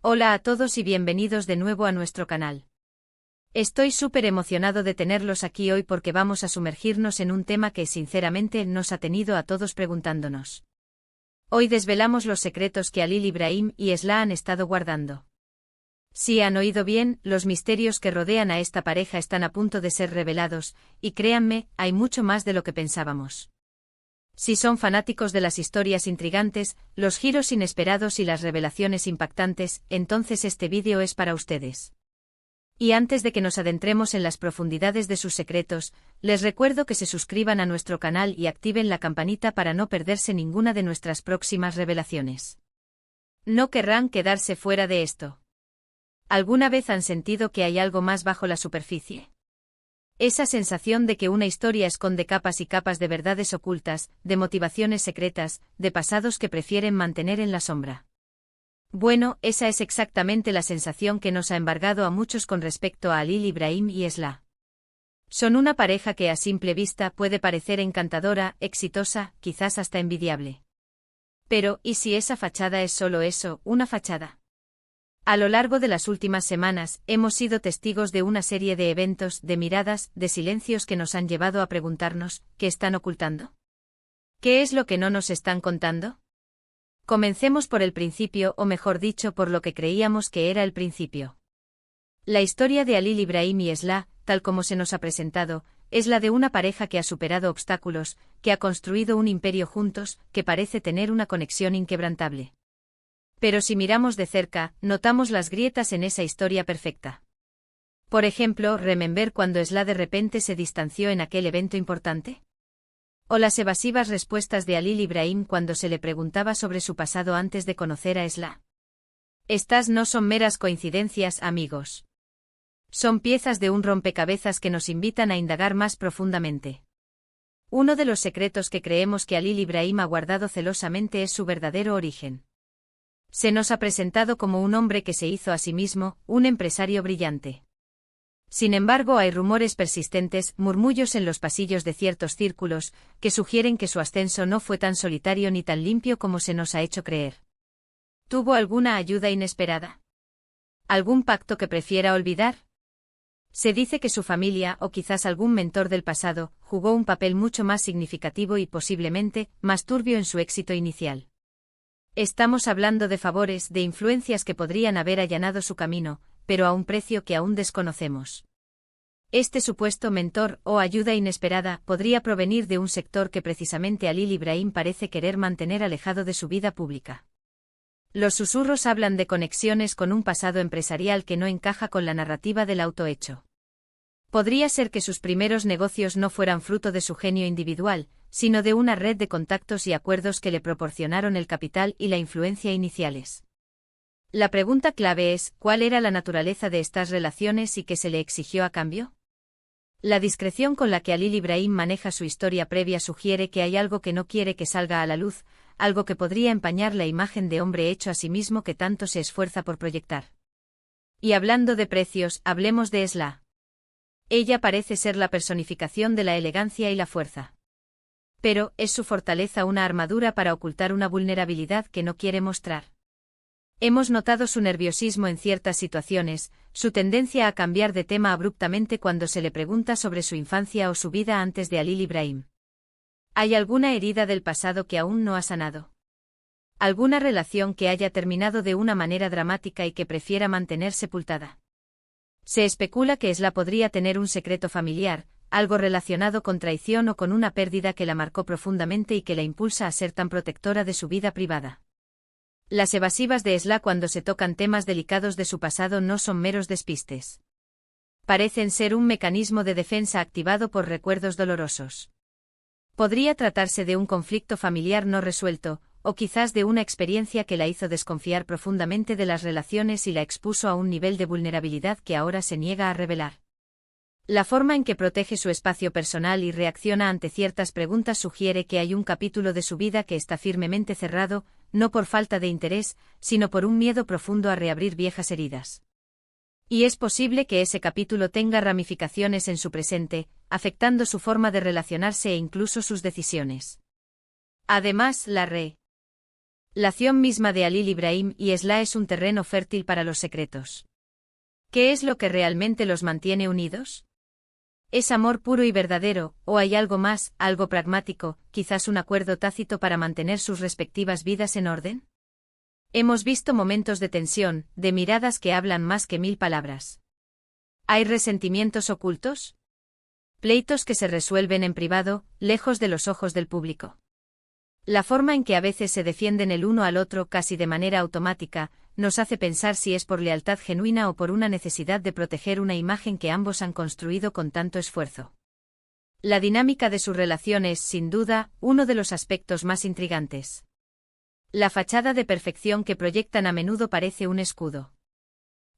Hola a todos y bienvenidos de nuevo a nuestro canal. Estoy súper emocionado de tenerlos aquí hoy porque vamos a sumergirnos en un tema que sinceramente nos ha tenido a todos preguntándonos. Hoy desvelamos los secretos que Halil Ibrahim y Esla han estado guardando. Si han oído bien, los misterios que rodean a esta pareja están a punto de ser revelados, y créanme, hay mucho más de lo que pensábamos. Si son fanáticos de las historias intrigantes, los giros inesperados y las revelaciones impactantes, entonces este vídeo es para ustedes. Y antes de que nos adentremos en las profundidades de sus secretos, les recuerdo que se suscriban a nuestro canal y activen la campanita para no perderse ninguna de nuestras próximas revelaciones. No querrán quedarse fuera de esto. ¿Alguna vez han sentido que hay algo más bajo la superficie? Esa sensación de que una historia esconde capas y capas de verdades ocultas, de motivaciones secretas, de pasados que prefieren mantener en la sombra. Bueno, esa es exactamente la sensación que nos ha embargado a muchos con respecto a Halil Ibrahim y Esla. Son una pareja que a simple vista puede parecer encantadora, exitosa, quizás hasta envidiable. Pero, ¿y si esa fachada es solo eso, una fachada? A lo largo de las últimas semanas, hemos sido testigos de una serie de eventos, de miradas, de silencios que nos han llevado a preguntarnos, ¿qué están ocultando? ¿Qué es lo que no nos están contando? Comencemos por el principio, o mejor dicho, por lo que creíamos que era el principio. La historia de Halil Ibrahim y Esla, tal como se nos ha presentado, es la de una pareja que ha superado obstáculos, que ha construido un imperio juntos, que parece tener una conexión inquebrantable. Pero si miramos de cerca, notamos las grietas en esa historia perfecta. Por ejemplo, ¿remember cuando Esla de repente se distanció en aquel evento importante? ¿O las evasivas respuestas de Halil Ibrahim cuando se le preguntaba sobre su pasado antes de conocer a Esla? Estas no son meras coincidencias, amigos. Son piezas de un rompecabezas que nos invitan a indagar más profundamente. Uno de los secretos que creemos que Halil Ibrahim ha guardado celosamente es su verdadero origen. Se nos ha presentado como un hombre que se hizo a sí mismo, un empresario brillante. Sin embargo, hay rumores persistentes, murmullos en los pasillos de ciertos círculos, que sugieren que su ascenso no fue tan solitario ni tan limpio como se nos ha hecho creer. ¿Tuvo alguna ayuda inesperada? ¿Algún pacto que prefiera olvidar? Se dice que su familia, o quizás algún mentor del pasado, jugó un papel mucho más significativo y posiblemente, más turbio en su éxito inicial. Estamos hablando de favores, de influencias que podrían haber allanado su camino, pero a un precio que aún desconocemos. Este supuesto mentor, o ayuda inesperada, podría provenir de un sector que precisamente Halil Ibrahim parece querer mantener alejado de su vida pública. Los susurros hablan de conexiones con un pasado empresarial que no encaja con la narrativa del autohecho. Podría ser que sus primeros negocios no fueran fruto de su genio individual, sino de una red de contactos y acuerdos que le proporcionaron el capital y la influencia iniciales. La pregunta clave es, ¿cuál era la naturaleza de estas relaciones y qué se le exigió a cambio? La discreción con la que Halil Ibrahim maneja su historia previa sugiere que hay algo que no quiere que salga a la luz, algo que podría empañar la imagen de hombre hecho a sí mismo que tanto se esfuerza por proyectar. Y hablando de precios, hablemos de Esla. Ella parece ser la personificación de la elegancia y la fuerza. Pero, ¿es su fortaleza una armadura para ocultar una vulnerabilidad que no quiere mostrar? Hemos notado su nerviosismo en ciertas situaciones, su tendencia a cambiar de tema abruptamente cuando se le pregunta sobre su infancia o su vida antes de Halil Ibrahim. ¿Hay alguna herida del pasado que aún no ha sanado? ¿Alguna relación que haya terminado de una manera dramática y que prefiera mantener sepultada? Se especula que Esla podría tener un secreto familiar, algo relacionado con traición o con una pérdida que la marcó profundamente y que la impulsa a ser tan protectora de su vida privada. Las evasivas de Esla cuando se tocan temas delicados de su pasado no son meros despistes. Parecen ser un mecanismo de defensa activado por recuerdos dolorosos. Podría tratarse de un conflicto familiar no resuelto, o quizás de una experiencia que la hizo desconfiar profundamente de las relaciones y la expuso a un nivel de vulnerabilidad que ahora se niega a revelar. La forma en que protege su espacio personal y reacciona ante ciertas preguntas sugiere que hay un capítulo de su vida que está firmemente cerrado, no por falta de interés, sino por un miedo profundo a reabrir viejas heridas. Y es posible que ese capítulo tenga ramificaciones en su presente, afectando su forma de relacionarse e incluso sus decisiones. Además, la La acción misma de Halil Ibrahim y Esla es un terreno fértil para los secretos. ¿Qué es lo que realmente los mantiene unidos? ¿Es amor puro y verdadero, o hay algo más, algo pragmático, quizás un acuerdo tácito para mantener sus respectivas vidas en orden? Hemos visto momentos de tensión, de miradas que hablan más que 1000 palabras. ¿Hay resentimientos ocultos? Pleitos que se resuelven en privado, lejos de los ojos del público. La forma en que a veces se defienden el uno al otro casi de manera automática, nos hace pensar si es por lealtad genuina o por una necesidad de proteger una imagen que ambos han construido con tanto esfuerzo. La dinámica de su relación es, sin duda, uno de los aspectos más intrigantes. La fachada de perfección que proyectan a menudo parece un escudo.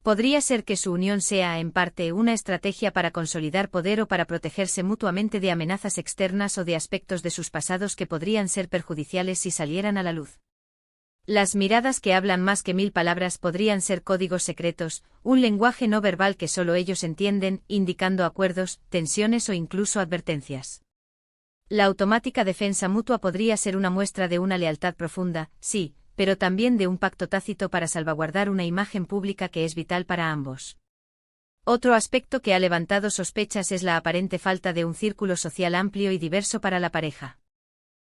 Podría ser que su unión sea, en parte, una estrategia para consolidar poder o para protegerse mutuamente de amenazas externas o de aspectos de sus pasados que podrían ser perjudiciales si salieran a la luz. Las miradas que hablan más que 1000 palabras podrían ser códigos secretos, un lenguaje no verbal que solo ellos entienden, indicando acuerdos, tensiones o incluso advertencias. La automática defensa mutua podría ser una muestra de una lealtad profunda, sí, pero también de un pacto tácito para salvaguardar una imagen pública que es vital para ambos. Otro aspecto que ha levantado sospechas es la aparente falta de un círculo social amplio y diverso para la pareja.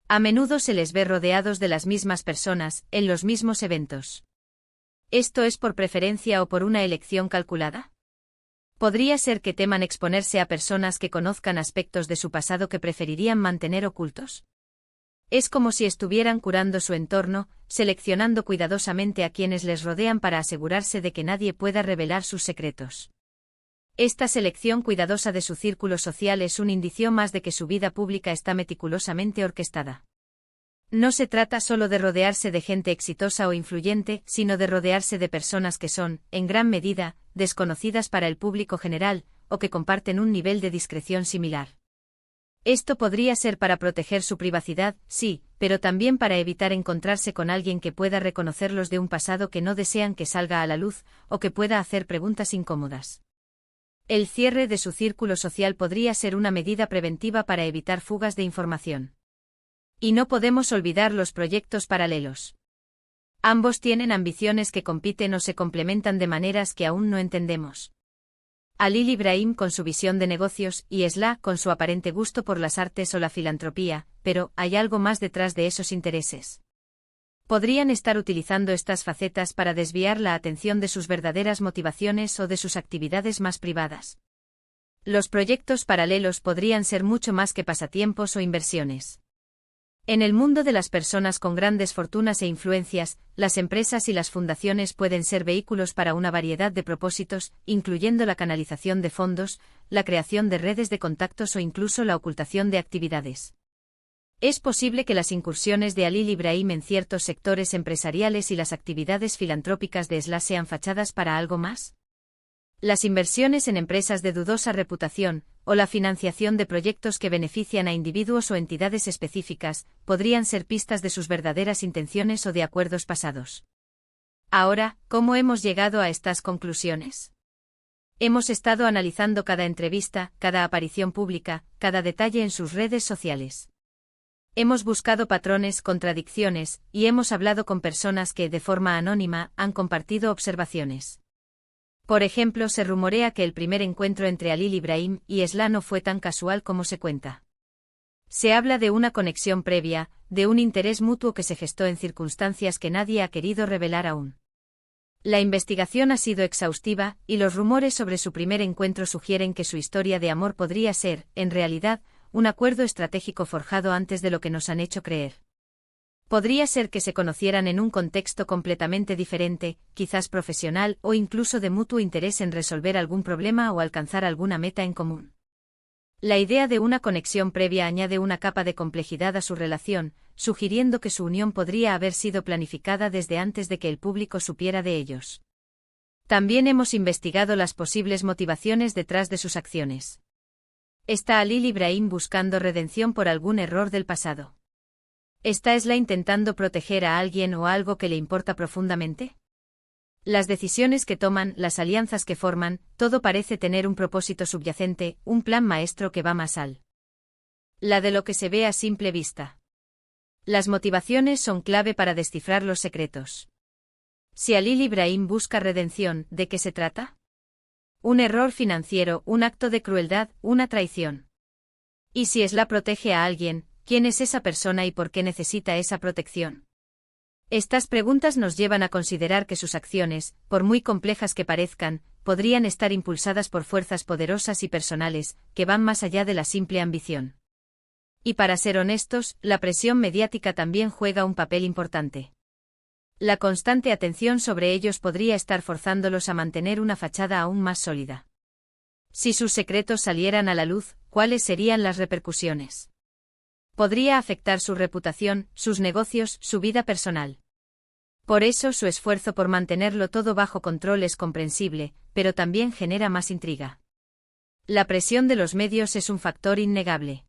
A menudo se les ve rodeados de las mismas personas, en los mismos eventos. ¿Esto es por preferencia o por una elección calculada? ¿Podría ser que teman exponerse a personas que conozcan aspectos de su pasado que preferirían mantener ocultos? Es como si estuvieran curando su entorno, seleccionando cuidadosamente a quienes les rodean para asegurarse de que nadie pueda revelar sus secretos. Esta selección cuidadosa de su círculo social es un indicio más de que su vida pública está meticulosamente orquestada. No se trata solo de rodearse de gente exitosa o influyente, sino de rodearse de personas que son, en gran medida, desconocidas para el público general, o que comparten un nivel de discreción similar. Esto podría ser para proteger su privacidad, sí, pero también para evitar encontrarse con alguien que pueda reconocerlos de un pasado que no desean que salga a la luz, o que pueda hacer preguntas incómodas. El cierre de su círculo social podría ser una medida preventiva para evitar fugas de información. Y no podemos olvidar los proyectos paralelos. Ambos tienen ambiciones que compiten o se complementan de maneras que aún no entendemos. Halil Ibrahim con su visión de negocios y Esla con su aparente gusto por las artes o la filantropía, pero hay algo más detrás de esos intereses. Podrían estar utilizando estas facetas para desviar la atención de sus verdaderas motivaciones o de sus actividades más privadas. Los proyectos paralelos podrían ser mucho más que pasatiempos o inversiones. En el mundo de las personas con grandes fortunas e influencias, las empresas y las fundaciones pueden ser vehículos para una variedad de propósitos, incluyendo la canalización de fondos, la creación de redes de contactos o incluso la ocultación de actividades. ¿Es posible que las incursiones de Halil Ibrahim en ciertos sectores empresariales y las actividades filantrópicas de Esla sean fachadas para algo más? Las inversiones en empresas de dudosa reputación, o la financiación de proyectos que benefician a individuos o entidades específicas, podrían ser pistas de sus verdaderas intenciones o de acuerdos pasados. Ahora, ¿cómo hemos llegado a estas conclusiones? Hemos estado analizando cada entrevista, cada aparición pública, cada detalle en sus redes sociales. Hemos buscado patrones, contradicciones, y hemos hablado con personas que, de forma anónima, han compartido observaciones. Por ejemplo, se rumorea que el primer encuentro entre Halil Ibrahim y Esla no fue tan casual como se cuenta. Se habla de una conexión previa, de un interés mutuo que se gestó en circunstancias que nadie ha querido revelar aún. La investigación ha sido exhaustiva, y los rumores sobre su primer encuentro sugieren que su historia de amor podría ser, en realidad, un acuerdo estratégico forjado antes de lo que nos han hecho creer. Podría ser que se conocieran en un contexto completamente diferente, quizás profesional o incluso de mutuo interés en resolver algún problema o alcanzar alguna meta en común. La idea de una conexión previa añade una capa de complejidad a su relación, sugiriendo que su unión podría haber sido planificada desde antes de que el público supiera de ellos. También hemos investigado las posibles motivaciones detrás de sus acciones. ¿Está Halil Ibrahim buscando redención por algún error del pasado? ¿Está Esla intentando proteger a alguien o a algo que le importa profundamente? Las decisiones que toman, las alianzas que forman, todo parece tener un propósito subyacente, un plan maestro que va más allá de lo que se ve a simple vista. Las motivaciones son clave para descifrar los secretos. Si Halil Ibrahim busca redención, ¿de qué se trata? Un error financiero, un acto de crueldad, una traición. ¿Y si Esla protege a alguien, quién es esa persona y por qué necesita esa protección? Estas preguntas nos llevan a considerar que sus acciones, por muy complejas que parezcan, podrían estar impulsadas por fuerzas poderosas y personales, que van más allá de la simple ambición. Y para ser honestos, la presión mediática también juega un papel importante. La constante atención sobre ellos podría estar forzándolos a mantener una fachada aún más sólida. Si sus secretos salieran a la luz, ¿cuáles serían las repercusiones? Podría afectar su reputación, sus negocios, su vida personal. Por eso su esfuerzo por mantenerlo todo bajo control es comprensible, pero también genera más intriga. La presión de los medios es un factor innegable.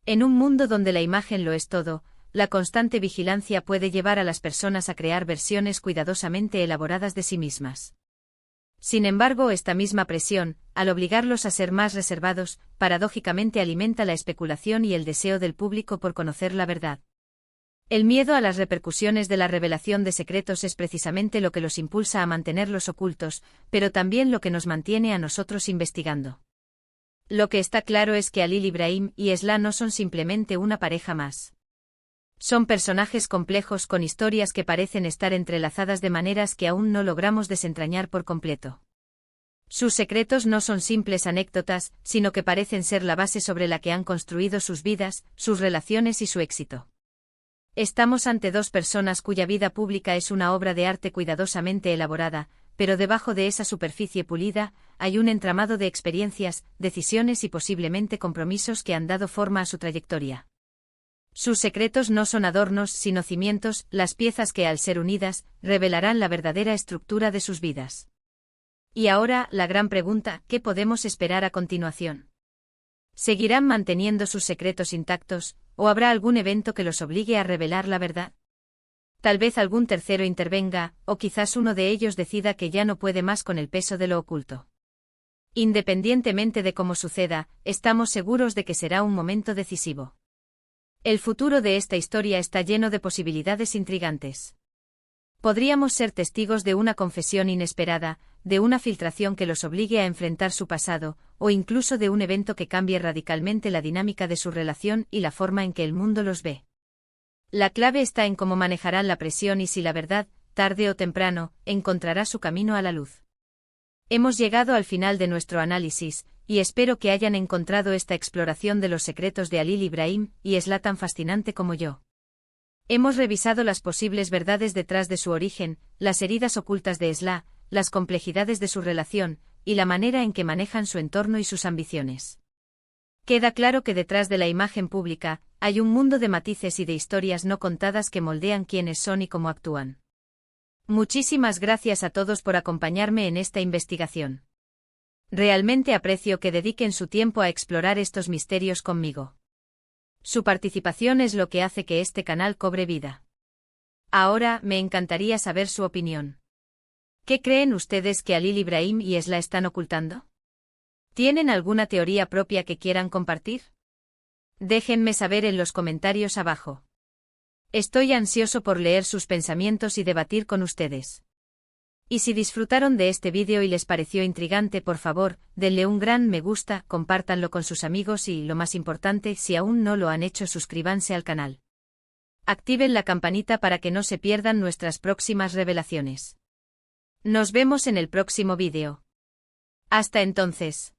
En un mundo donde la imagen lo es todo, la constante vigilancia puede llevar a las personas a crear versiones cuidadosamente elaboradas de sí mismas. Sin embargo, esta misma presión, al obligarlos a ser más reservados, paradójicamente alimenta la especulación y el deseo del público por conocer la verdad. El miedo a las repercusiones de la revelación de secretos es precisamente lo que los impulsa a mantenerlos ocultos, pero también lo que nos mantiene a nosotros investigando. Lo que está claro es que Halil Ibrahim y Esla no son simplemente una pareja más. Son personajes complejos con historias que parecen estar entrelazadas de maneras que aún no logramos desentrañar por completo. Sus secretos no son simples anécdotas, sino que parecen ser la base sobre la que han construido sus vidas, sus relaciones y su éxito. Estamos ante dos personas cuya vida pública es una obra de arte cuidadosamente elaborada, pero debajo de esa superficie pulida, hay un entramado de experiencias, decisiones y posiblemente compromisos que han dado forma a su trayectoria. Sus secretos no son adornos, sino cimientos, las piezas que, al ser unidas, revelarán la verdadera estructura de sus vidas. Y ahora, la gran pregunta, ¿qué podemos esperar a continuación? ¿Seguirán manteniendo sus secretos intactos, o habrá algún evento que los obligue a revelar la verdad? Tal vez algún tercero intervenga, o quizás uno de ellos decida que ya no puede más con el peso de lo oculto. Independientemente de cómo suceda, estamos seguros de que será un momento decisivo. El futuro de esta historia está lleno de posibilidades intrigantes. Podríamos ser testigos de una confesión inesperada, de una filtración que los obligue a enfrentar su pasado, o incluso de un evento que cambie radicalmente la dinámica de su relación y la forma en que el mundo los ve. La clave está en cómo manejarán la presión y si la verdad, tarde o temprano, encontrará su camino a la luz. Hemos llegado al final de nuestro análisis, y espero que hayan encontrado esta exploración de los secretos de Halil Ibrahim y Esla tan fascinante como yo. Hemos revisado las posibles verdades detrás de su origen, las heridas ocultas de Esla, las complejidades de su relación, y la manera en que manejan su entorno y sus ambiciones. Queda claro que detrás de la imagen pública, hay un mundo de matices y de historias no contadas que moldean quiénes son y cómo actúan. Muchísimas gracias a todos por acompañarme en esta investigación. Realmente aprecio que dediquen su tiempo a explorar estos misterios conmigo. Su participación es lo que hace que este canal cobre vida. Ahora, me encantaría saber su opinión. ¿Qué creen ustedes que Halil Ibrahim y Esla están ocultando? ¿Tienen alguna teoría propia que quieran compartir? Déjenme saber en los comentarios abajo. Estoy ansioso por leer sus pensamientos y debatir con ustedes. Y si disfrutaron de este vídeo y les pareció intrigante, por favor, denle un gran me gusta, compártanlo con sus amigos y, lo más importante, si aún no lo han hecho, suscríbanse al canal. Activen la campanita para que no se pierdan nuestras próximas revelaciones. Nos vemos en el próximo vídeo. Hasta entonces.